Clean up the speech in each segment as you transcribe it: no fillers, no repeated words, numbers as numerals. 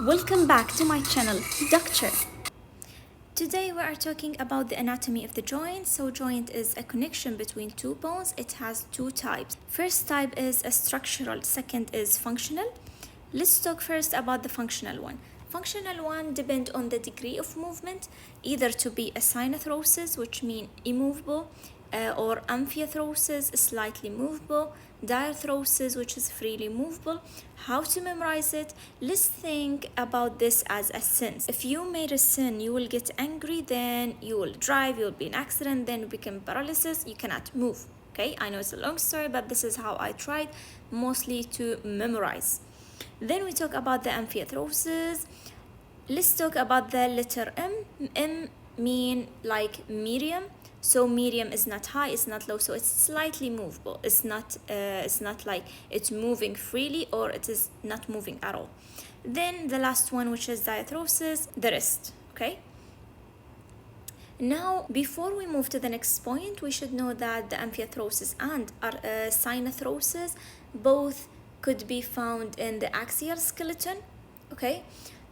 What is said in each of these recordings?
Welcome back to my channel, Doctor. Today we are talking about the anatomy of the joint. So joint is a connection between two bones. It has two types. First type is a structural, second is functional. Let's talk first about the functional one. Functional one depends on the degree of movement, either to be a synarthrosis, which means immovable, or amphiarthrosis, slightly movable, diarthrosis, which is freely movable. How to memorize it? Let's think about this as a sin. If you made a sin, you will get angry, then you will drive, you will be in accident, then you become paralysis, you cannot move. Okay, I know it's a long story, but this is how I tried mostly to memorize. Then we talk about the amphiarthrosis. Let's talk about the letter M. M mean like medium. So medium is not high, it's not low, so it's slightly movable. It's not like it's moving freely or it is not moving at all. Then the last one, which is diarthrosis, the wrist. Okay. Now, before we move to the next point, we should know that the amphiarthrosis and synarthrosis both could be found in the axial skeleton. Okay,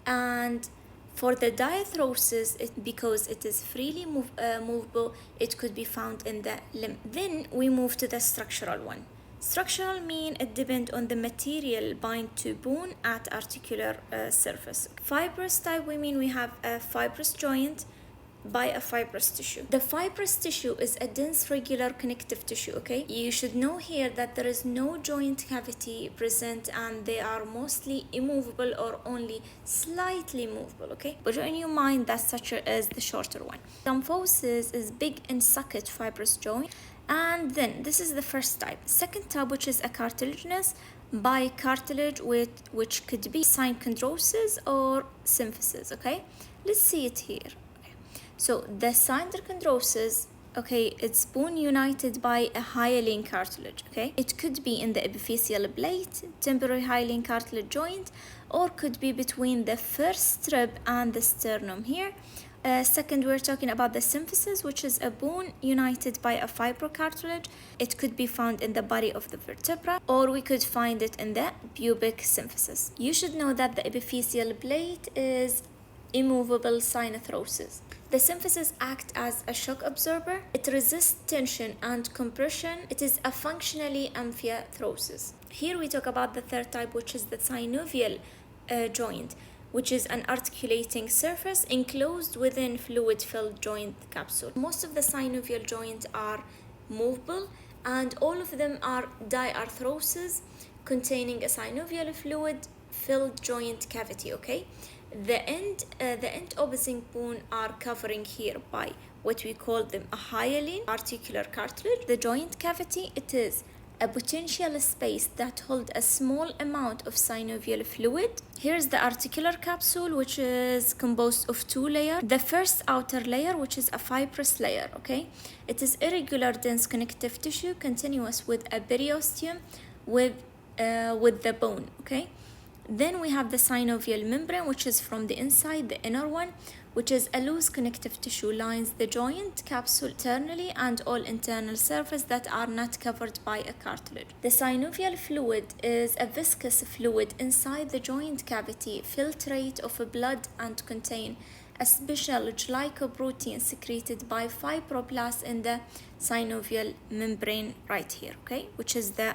and for the diarthrosis, because it is freely movable, it could be found in the limb. Then we move to the structural one. Structural mean it depends on the material bind to bone at articular surface. Fibrous type, we mean we have a fibrous joint by a fibrous tissue. The fibrous tissue is a dense regular connective tissue. Okay, you should know here that there is no joint cavity present and they are mostly immovable or only slightly movable. Okay, but in your mind that suture is the shorter one. Symphysis is big and socket fibrous joint. And then this is the first type. Second type, which is a cartilaginous by cartilage, which could be synchondrosis or symphysis. Okay, let's see it here. So the synchondrosis, okay, it's bone united by a hyaline cartilage. Okay, it could be in the epiphyseal plate, temporary hyaline cartilage joint, or could be between the first rib and the sternum here. Second, we're talking about the symphysis, which is a bone united by a fibrocartilage. It could be found in the body of the vertebra, or we could find it in the pubic symphysis. You should know that the epiphyseal plate is immovable synarthrosis. The symphysis acts as a shock absorber. It resists tension and compression. It is a functionally amphiarthrosis. Here we talk about the third type, which is the synovial joint, which is an articulating surface enclosed within fluid-filled joint capsule. Most of the synovial joints are movable and all of them are diarthrosis containing a synovial fluid-filled joint cavity. Okay, the end opposing bone are covering here by what we call them a hyaline articular cartilage. The joint cavity, it is a potential space that holds a small amount of synovial fluid. Here's the articular capsule, which is composed of two layers. The first outer layer, which is a fibrous layer. Okay, it is irregular dense connective tissue continuous with a periosteum with the bone. Okay, then we have the synovial membrane, which is from the inside, the inner one, which is a loose connective tissue lines the joint capsule internally and all internal surface that are not covered by a cartilage. The synovial fluid is a viscous fluid inside the joint cavity, filtrate of blood and contain a special glycoprotein secreted by fibroblasts in the synovial membrane right here. Okay, which is the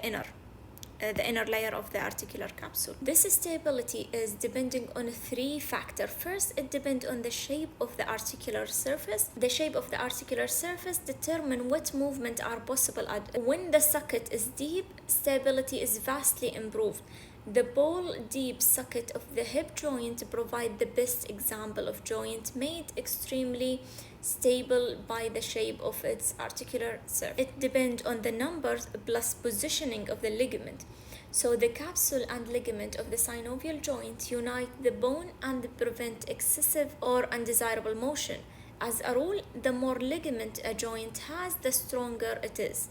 inner layer of the articular capsule. This stability is depending on three factors. First, it depends on the shape of the articular surface. The shape of the articular surface determines what movement are possible. When the socket is deep, stability is vastly improved. The ball deep socket of the hip joint provide the best example of joint made extremely stable by the shape of its articular surface. It depends on the numbers plus positioning of the ligament. So the capsule and ligament of the synovial joint unite the bone and prevent excessive or undesirable motion. As a rule, the more ligament a joint has, the stronger it is.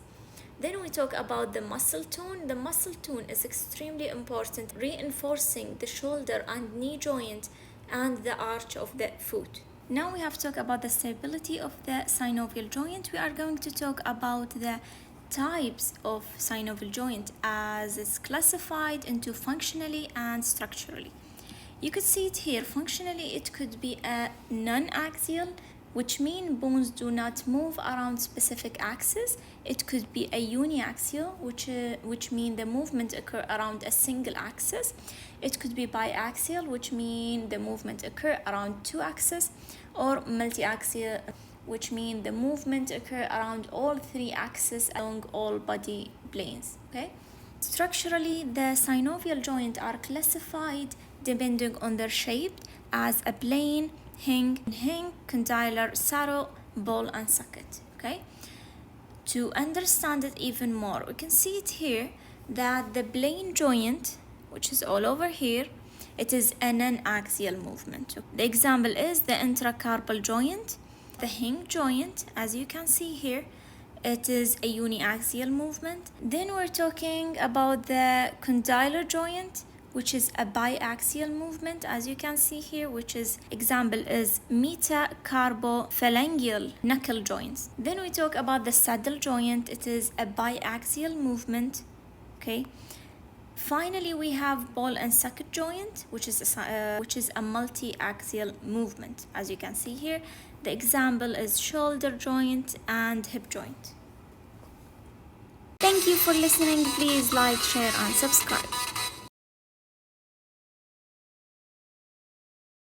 Then we talk about the muscle tone. The muscle tone is extremely important, reinforcing the shoulder and knee joint and the arch of the foot. Now we have to talk about the stability of the synovial joint. We are going to talk about the types of synovial joint as it's classified into functionally and structurally. You could see it here. Functionally, it could be a non-axial, which means bones do not move around specific axis. It could be a uniaxial, which means the movement occur around a single axis. It could be biaxial, which means the movement occur around two axes, or multiaxial, which means the movement occur around all three axes along all body planes. Okay. Structurally, the synovial joints are classified depending on their shape as a plane, hinge, condylar, saddle, ball, and socket. Okay. To understand it even more, we can see it here that the plane joint, which is all over here, it is a non-axial movement. The example is the intracarpal joint, the hinge joint, as you can see here. It is a uniaxial movement. Then we're talking about the condylar joint, which is a biaxial movement, as you can see here, which is example is metacarpophalangeal knuckle joints. Then we talk about the saddle joint. It is a biaxial movement. Okay. Finally, we have ball and socket joint, which is a multi-axial movement. As you can see here, the example is shoulder joint and hip joint. Thank you for listening. Please like, share, and subscribe.